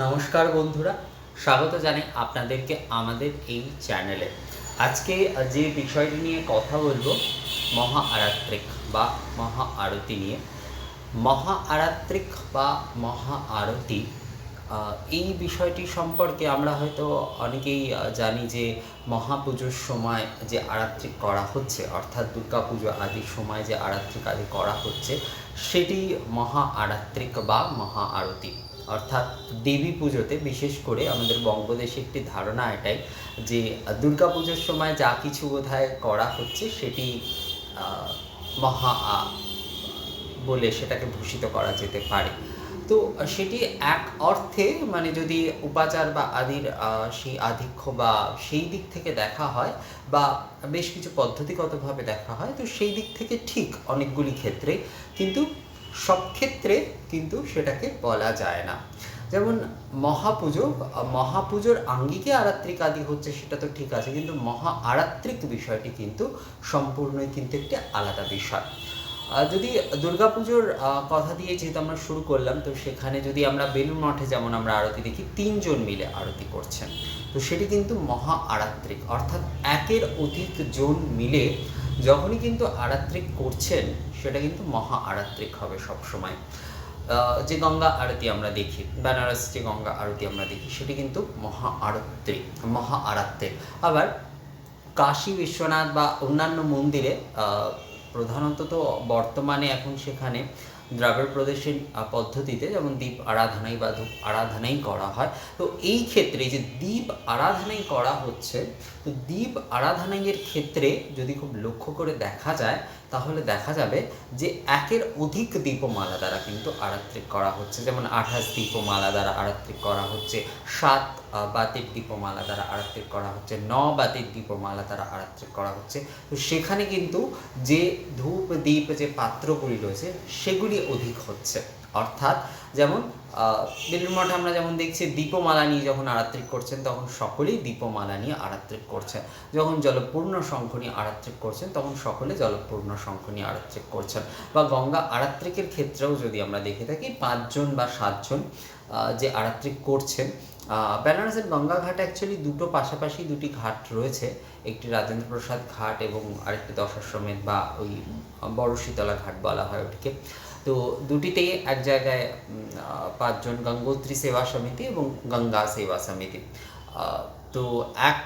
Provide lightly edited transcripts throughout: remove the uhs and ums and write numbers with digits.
নমস্কার বন্ধুরা, স্বাগত জানাই আপনাদেরকে আমাদের এই চ্যানেলে। আজকে যে বিষয়টি নিয়ে কথা বলবো, মহা আরাত্রিক বা মহা আরতি নিয়ে। মহা আরাত্রিক বা মহা আরতি, এই বিষয়টি সম্পর্কে আমরা হয়তো অনেকেই জানি যে মহাপুজোর সময় যে আরাত্রিক করা হচ্ছে, অর্থাৎ দুর্গা পুজো আদির সময় যে আরাত্রিক আদি করা হচ্ছে, সেটি মহা আরাত্রিক বা মহা আরতি। অর্থাৎ দেবী পুজোতে বিশেষ করে আমাদের বঙ্গদেশে একটি ধারণা এটাই যে দুর্গা পুজোর সময় যা কিছু বোধহয় করা হচ্ছে সেটি মহা বলে সেটাকে ভূষিত করা যেতে পারে। তো সেটি এক অর্থে, মানে যদি উপাচার বা আদির সেই আধিক্য বা সেই দিক থেকে দেখা হয়, বা বেশ কিছু পদ্ধতিগতভাবে দেখা হয়, তো সেই দিক থেকে ঠিক অনেকগুলি ক্ষেত্রে, কিন্তু সব ক্ষেত্রে কিন্তু সেটাকে বলা যায় না। যেমন মহাপুজোর আঙ্গিকে আরাত্রিক আদি হচ্ছে, সেটা তো ঠিক আছে, কিন্তু মহা আরাত্রিক বিষয়টি কিন্তু সম্পূর্ণই কিন্তু একটি আলাদা বিষয়। যদি দুর্গাপুজোর কথা দিয়ে যেহেতু আমরা শুরু করলাম, তো সেখানে যদি আমরা বেলুড় মঠে যেমন আমরা আরতি দেখি, ৩ জন মিলে আরতি করছেন, তো সেটি কিন্তু মহা আরাত্রিক। অর্থাৎ একের অধিক জন মিলে যখনই কিন্তু আরাত্রিক করছেন, সেটা কিন্তু মহা আরাত্রিক হবে সবসময়। যে গঙ্গা আরতি আমরা দেখি, বেনারস যে গঙ্গা আরতি আমরা দেখি, সেটি কিন্তু মহা আরাত্রিক। আবার কাশী বিশ্বনাথ বা অন্যান্য মন্দিরে প্রধানত তো বর্তমানে এখন সেখানে দ্রাবিড় প্রদেশের পদ্ধতিতে যেমন দীপ আরাধনাই বা ধূপ আরাধনাই করা হয়। তো এই ক্ষেত্রে যে দীপ আরাধনাই করা হচ্ছে, তো দীপ আরাধনাইয়ের ক্ষেত্রে যদি খুব লক্ষ্য করে দেখা যায়, তাহলে দেখা যাবে যে একের অধিক দীপমালা দ্বারা কিন্তু আরাত্রিক করা হচ্ছে। যেমন 28 দীপমালা দ্বারা আরাত্রিক করা হচ্ছে, 7 বাতির দীপমালা দ্বারা আরাত্রিক করা হচ্ছে, 9 বাতির দীপমালা দ্বারা আরাত্রিক করা হচ্ছে। তো সেখানে কিন্তু যে ধূপ দীপ যে পাত্রগুলি রয়েছে, সেগুলি অধিক হচ্ছে। অর্থাৎ যেমন বেলুড় মঠে আমরা যেমন দেখছি, দীপমালা নিয়ে যখন আরাত্রিক করছেন, তখন সকলেই দীপমালা নিয়ে আরাত্রিক করছেন। যখন জলপূর্ণ শঙ্খ নিয়ে আরাত্রিক করছেন, তখন সকলে জলপূর্ণ শঙ্খ নিয়ে আরাত্রিক করছেন। বা গঙ্গা আরাত্রিকের ক্ষেত্রেও যদি আমরা দেখে থাকি, 5 জন বা 7 জন যে আরাত্রিক করছেন। বেনারসের গঙ্গা ঘাট অ্যাকচুয়ালি দুটো পাশাপাশি দুটি ঘাট রয়েছে, একটি রাজেন্দ্র প্রসাদ ঘাট এবং আরেকটি দশাশ্বমেধ বা ওই বড় শীতলা ঘাট বলা হয় ওটিকে। তো দুটিতেই এক জায়গায় 5 জন গঙ্গোত্রী সেবা সমিতি এবং গঙ্গা সেবা সমিতি। তো এক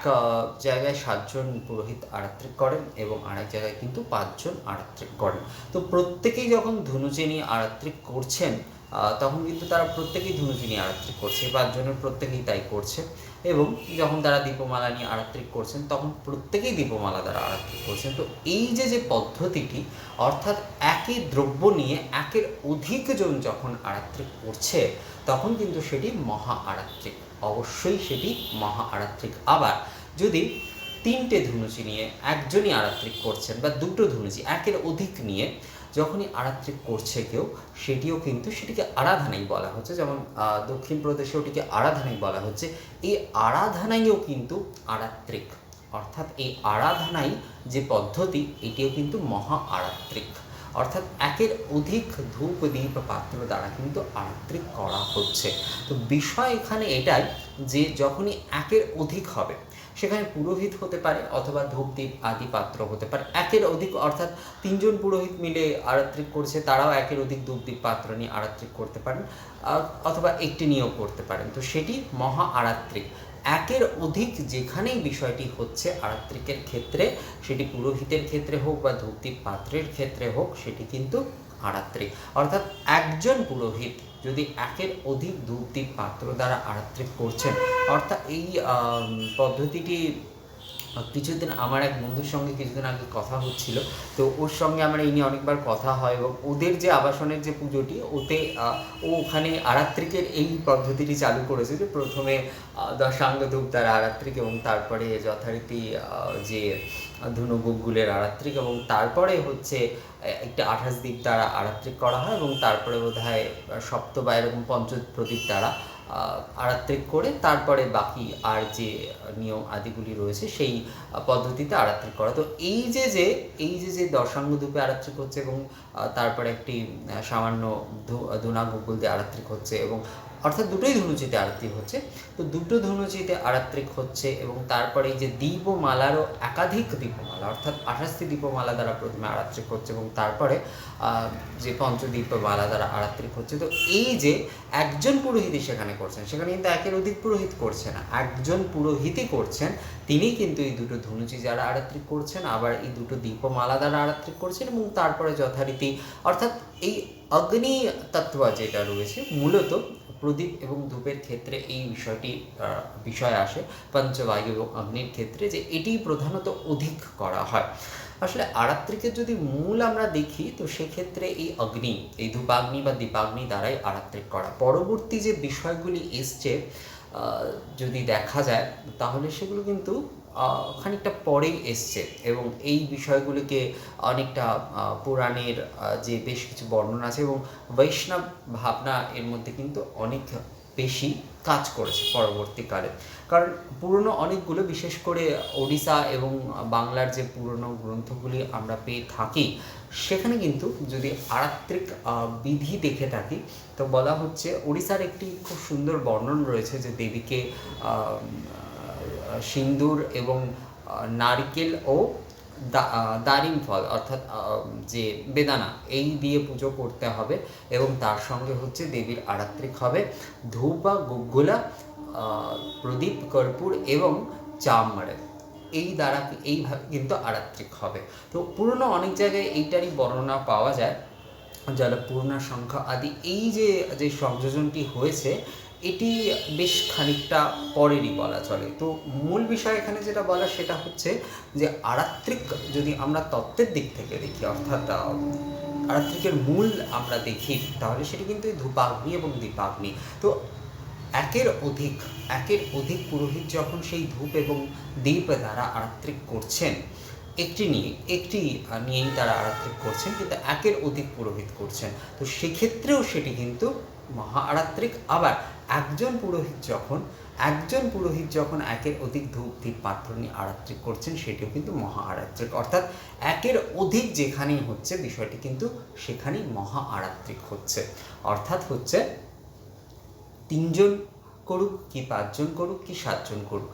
জায়গায় 7 জন পুরোহিত আরাত্রিক করেন এবং আরেক জায়গায় কিন্তু 5 জন আরাত্রিক করেন। তো প্রত্যেকেই যখন ধনুচি নিয়ে আরাত্রিক করছেন, তখন কিন্তু তারা প্রত্যেকেই ধনুচি নিয়ে আরাত্রিক করছে, 5 জনের প্রত্যেকেই তাই করছে। এবং যখন তারা দীপমালা নিয়ে আরাত্রিক করছেন, তখন প্রত্যেকেই দীপমালা দ্বারা আরাত্রিক করছেন। তো এই যে পদ্ধতিটি, অর্থাৎ একই দ্রব্য নিয়ে একের অধিক জন যখন আরাত্রিক করছে, তখন কিন্তু সেটি মহা আরাত্রিক, অবশ্যই সেটি মহা আরাত্রিক। আবার যদি 3টে ধনুচি নিয়ে একজনই আরাত্রিক করছেন, বা 2টো ধনুচি একের অধিক নিয়ে যখনই আরাত্রিক করছে কেউ, সেটিকে আরাধনাই বলা হচ্ছে। যেমন দক্ষিণ প্রদেশে ওটিকে আরাধনাই বলা হচ্ছে। এই আরাধনাইও কিন্তু আরাত্রিক, অর্থাৎ এই আরাধনাই যে পদ্ধতি, এটিও কিন্তু মহা আরাত্রিক। অর্থাৎ একের অধিক ধূপ দীপ পাত্র দ্বারা কিন্তু আরাত্রিক করা হচ্ছে। তো বিষয় এখানে এটাই যে যখনই একের অধিক হবে, সেখানে পুরোহিত হতে পারে অথবা ধূপদীপ আদি পাত্র হতে পারে একের অধিক। অর্থাৎ 3 জন পুরোহিত মিলে আরাত্রিক করছে, তারাও একের অধিক ধূপদীপ পাত্র নিয়ে আরাত্রিক করতে পারেন, অথবা একটি নিয়েও করতে পারেন। তো সেটি মহা আরাত্রিক। একের অধিক যেখানেই বিষয়টি হচ্ছে আরাত্রিকের ক্ষেত্রে, সেটি পুরোহিতের ক্ষেত্রে হোক বা ধূপদীপ পাত্রের ক্ষেত্রে হোক, সেটি কিন্তু আরাত্রিক। অর্থাৎ একজন পুরোহিত যদি একের অধিক ধূপদীপ পাত্র দ্বারা আরাত্রিক করছেন, অর্থাৎ এই পদ্ধতিটি কিছুদিন আমার এক বন্ধুর সঙ্গে কিছুদিন আগে কথা হচ্ছিল। তো ওর সঙ্গে আমার এই নিয়ে অনেকবার কথা হয়, এবং ওদের যে আবাসনের যে পুজোটি, ও ওখানে আরাত্রিকের এই পদ্ধতিটি চালু করেছে যে প্রথমে দশাঙ্গ ধূপ দ্বারা আরাত্রিক, এবং তারপরে যথারীতি যে ধনুগুগুলের আরাত্রিক, এবং তারপরে হচ্ছে একটা 28 দ্বীপ দ্বারা আরাত্রিক করা হয়, এবং তারপরে বোধহয় সপ্ত বা এরকম পঞ্চপ্রদীপ দ্বারা আরাত্রিক করে তারপরে বাকি আর যে নিয়ম আদিগুলি রয়েছে সেই পদ্ধতিতে আরাত্রিক করা। তো এই যে দশাঙ্গ ধূপে আরাত্রিক হচ্ছে, এবং তারপরে একটি সামান্য ধুনা গুগুল দিয়ে আরাত্রিক হচ্ছে, এবং অর্থাৎ দুটোই ধনুচিতে আরাত্রিক হচ্ছে। তো দুটো ধনুচিতে আরাত্রিক হচ্ছে এবং তারপরে এই যে দীপমালারও একাধিক দীপমালা, অর্থাৎ 28টি দীপমালা দ্বারা প্রথমে আরাত্রিক হচ্ছে এবং তারপরে যে পঞ্চদীপমালা দ্বারা আরাত্রিক হচ্ছে। তো এই যে একজন পুরোহিতই সেখানে করছেন, সেখানে কিন্তু একের অধিক পুরোহিত করছে না, একজন পুরোহিতই করছেন। তিনি কিন্তু এই দুটো ধনুচি যারা আরাত্রিক করছেন, আবার এই দুটো দীপমালা দ্বারা আরাত্রিক করছেন এবং তারপরে যথারীতি, অর্থাৎ এই অগ্নি তত্ত্ব যেটা রয়েছে, মূলত প্রদীপ এবং ধূপের ক্ষেত্রে এই বিষয় আসে, পঞ্চবায়ু এবং অগ্নির ক্ষেত্রে, যে এটি প্রধানত অধিক করা হয়। আসলে আরাত্রিকের যদি মূল আমরা দেখি, তো সেক্ষেত্রে এই অগ্নি, এই ধূপাগ্নি বা দীপাগ্নি দ্বারাই আরাত্রিক করা। পরবর্তী যে বিষয়গুলি এসছে যদি দেখা যায়, তাহলে সেগুলো কিন্তু খানিকটা পরেই এসছে এবং এই বিষয়গুলিকে অনেকটা পুরাণের যে বেশ কিছু বর্ণনা আছে এবং বৈষ্ণব ভাবনা এর মধ্যে কিন্তু অনেক বেশি কাজ করেছে পরবর্তীকালে। কারণ পুরনো অনেকগুলো, বিশেষ করে ওড়িশা এবং বাংলার যে পুরনো গ্রন্থগুলি আমরা পেয়ে থাকি, সেখানে কিন্তু যদি আরাত্রিক বিধি দেখে থাকি, তো বলা হচ্ছে ওড়িশার একটি খুব সুন্দর বর্ণন রয়েছে যে দেবীকে সিন্দুর এবং নারকেল ও দারিম ফল, অর্থাৎ যে বেদানা, এই দিয়ে পুজো করতে হবে এবং তার সঙ্গে হচ্ছে দেবীর আরাত্রিক হবে ধূপ বা গুগ্গুলা, প্রদীপ, কর্পূর এবং চামড়ে, এই দ্বারা এইভাবে কিন্তু আরাত্রিক হবে। তো পুরনো অনেক জায়গায় এইটারই বর্ণনা পাওয়া যায়, যারা পূর্ণা সংখ্যা আদি, এই যে সংযোজনটি হয়েছে, এটি বেশ খানিকটা পরেরই বলা চলে। তো মূল বিষয় এখানে যেটা বলা সেটা হচ্ছে যে আরাত্রিক যদি আমরা তত্ত্বের দিক থেকে দেখি, অর্থাৎ আরাত্রিকের মূল আমরা দেখি, তাহলে সেটি কিন্তু ধূপাগ্নি এবং দীপাগ্নি। তো একের অধিক পুরোহিত যখন সেই ধূপ এবং দীপ দ্বারা আরাত্রিক করছেন, একটি নিয়েই তারা আরাত্রিক করছেন, কিন্তু একের অধিক পুরোহিত করছেন, তো সেক্ষেত্রেও সেটি কিন্তু মহা আরাত্রিক। আবার একজন পুরোহিত যখন একের অধিক ধূপ দীপ পাত্র নিয়ে আরাত্রিক করছেন, সেটিও কিন্তু মহা আরাত্রিক। অর্থাৎ একের অধিক যেখানেই হচ্ছে বিষয়টি কিন্তু সেখানেই মহা আরাত্রিক হচ্ছে। অর্থাৎ হচ্ছে 3 জন করুক কি 5 জন করুক কি 7 জন করুক,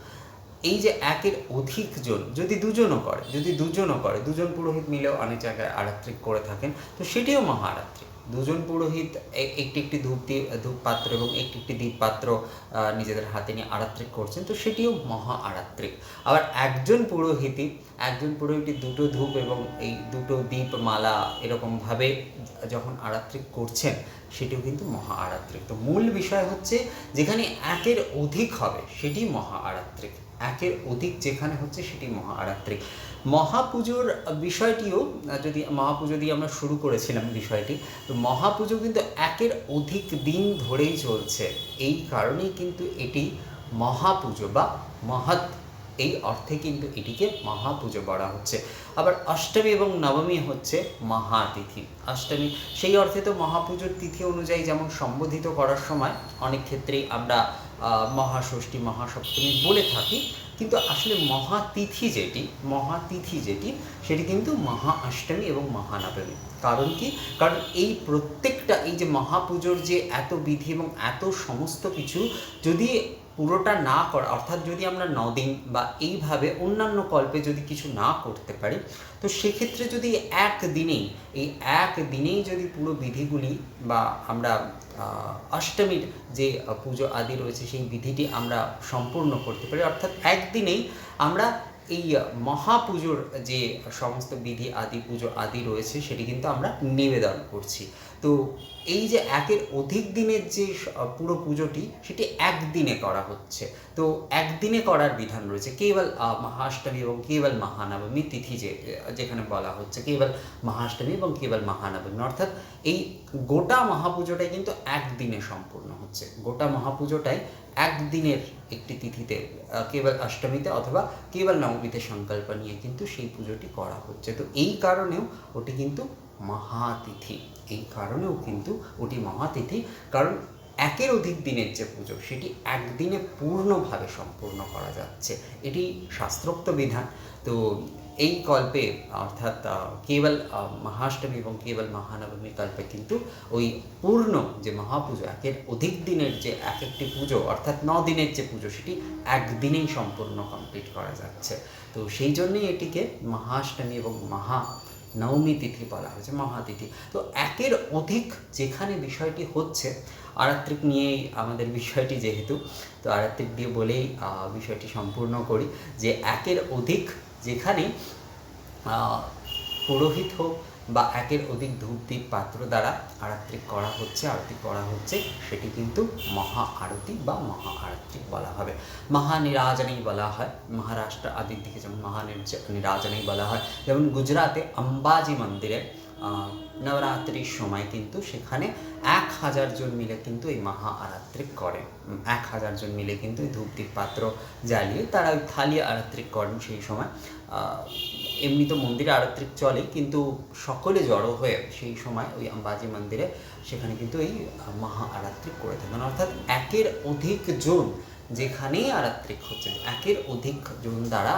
এই যে একের অধিক জন যদি দুজনও করে, দুজন পুরোহিত মিলেও অনেক জায়গায় আরাত্রিক করে থাকেন, তো সেটিও মহা আরাত্রিক। দুজন পুরোহিত একটি ধূপ পাত্র এবং একটি দীপ পাত্র নিজেদের হাতে নিয়ে আরাত্রিক করছেন, তো সেটিও মহা আরাত্রিক। আবার একজন পুরোহিতই দুটো ধূপ এবং এই দুটো দীপ মালা এরকমভাবে যখন আরাত্রিক করছেন, সেটিও কিন্তু মহা আরাত্রিক। তো মূল বিষয় হচ্ছে যেখানে একের অধিক হবে সেটি মহা আরাত্রিক, একের অধিক যেখানে হচ্ছে সেটি মহা আরাত্রিক। মহাপুজোর বিষয়টিও মহাপুজো দিয়ে আমরা শুরু করেছিলাম বিষয়টি, তো মহাপুজো কিন্তু একের অধিক দিন ধরেই চলছে, এই কারণেই কিন্তু এটি মহাপুজো বা মহৎ, এই অর্থে কিন্তু এটিকে মহাপুজো বলা হচ্ছে। আবার অষ্টমী এবং নবমী হচ্ছে মহাতিথি। অষ্টমী সেই অর্থে তো মহাপুজোর তিথি অনুযায়ী যেমন সম্বোধিত করার সময় অনেক ক্ষেত্রেই আমরা মহাষষ্ঠী, মহাসপ্তমী বলে থাকি, কিন্তু আসলে মহাতিথি যেটি সেটি কিন্তু মহা অষ্টমী এবং মহানবমী। কারণ কি? কারণ এই প্রত্যেকটা, এই যে মহাপুজোর যে এত বিধি এবং এত সমস্ত কিছু যদি পুরোটা না করা, অর্থাৎ যদি আমরা 9 দিন বা এইভাবে অন্যান্য কল্পে যদি কিছু না করতে পারি, তো সেক্ষেত্রে যদি একদিনেই যদি পুরো বিধিগুলি বা আমরা অষ্টমীর যে পুজো আদি রয়েছে সেই বিধিটি আমরা সম্পূর্ণ করতে পারি, অর্থাৎ একদিনেই আমরা এই মহাপুজোর যে সমস্ত বিধি আদি পুজো আদি রয়েছে সেটি কিন্তু আমরা নিবেদন করছি। তো এই যে একের অধিক দিনের যে পুরো পুজোটি সেটি একদিনে করা হচ্ছে, তো একদিনে করার বিধান রয়েছে। কেবল মহাষ্টমী এবং কেবল মহানবমী তিথি যেখানে বলা হচ্ছে কেবল মহাষ্টমী এবং কেবল মহানবমী, অর্থাৎ এই গোটা মহাপুজোটাই কিন্তু একদিনে সম্পূর্ণ হচ্ছে। গোটা মহাপুজোটাই একদিনের একটি তিথিতে, কেবল অষ্টমীতে অথবা কেবল নবমীতে সংকল্প নিয়ে কিন্তু সেই পুজোটি করা হচ্ছে। তো এই কারণেও ওটি কিন্তু মহাতিথি, কারণ একের অধিক দিনের যে পুজো সেটি একদিনে পূর্ণভাবে সম্পূর্ণ করা যাচ্ছে, এটি শাস্ত্রোক্ত বিধান। তো এই কল্পে অর্থাৎ কেবল মহাষ্টমী এবং কেবল মহানবমী কল্পে কিন্তু ওই পূর্ণ যে মহাপুজো, একের অধিক দিনের যে এক একটি পুজো অর্থাৎ 9 দিনের যে পুজো সেটি একদিনেই সম্পূর্ণ কমপ্লিট করা যাচ্ছে। তো সেই জন্যই এটিকে মহাষ্টমী এবং নবমী তিথি বলা হয়েছে, মহাতিথি। তো একের অধিক যেখানে বিষয়টি হচ্ছে, আরাত্রিক নিয়েই আমাদের বিষয়টি যেহেতু, তো আরাত্রিক দিয়ে বলেই বিষয়টি সম্পূর্ণ করি যে একের অধিক যেখানে পুরোহিত হোক বা একের অধিক ধূপদীপ পাত্র দ্বারা আরাত্রিক করা হচ্ছে, আরতি করা হচ্ছে, সেটি কিন্তু মহা আরতি বা মহা আরাত্রিক বলা হবে। মহানিরাজনেই বলা হয়, মহারাষ্ট্র আদির দিকে যেমন মহানিরাজনেই বলা হয়। যেমন গুজরাতে অম্বাজি মন্দিরে নবরাত্রির সময় কিন্তু সেখানে 1000 জন মিলে কিন্তু এই মহা আরাত্রিক করে। 1000 জন মিলে কিন্তু এই ধূপদীপ পাত্র জ্বালিয়ে তারা ওই থালি আরাত্রিক করেন সেই সময়। এমনি তো মন্দিরে আরাত্রিক চলে, কিন্তু সকলে জড়ো হয়ে সেই সময় ওই অম্বাজি মন্দিরে সেখানে কিন্তু এই মহা আরাত্রিক করে থাকেন। অর্থাৎ একের অধিক জন যেখানেই আরাত্রিক হচ্ছে, একের অধিক জন দ্বারা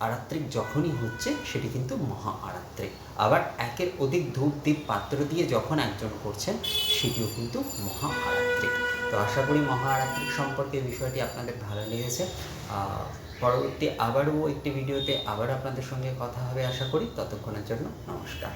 আরাত্রিক যখনই হচ্ছে সেটি কিন্তু মহা আরাত্রিক। আবার একের অধিক ধূপদীপ পাত্র দিয়ে যখন একজন করছেন সেটিও কিন্তু মহা আরাত্রিক। তো আশা করি মহা আরাত্রিক সম্পর্কে বিষয়টি আপনাদের ভালো লেগেছে। পরবর্তী আবারও একটি ভিডিওতে আবার আপনাদের সঙ্গে কথা হবে আশা করি। ততক্ষণের জন্য নমস্কার।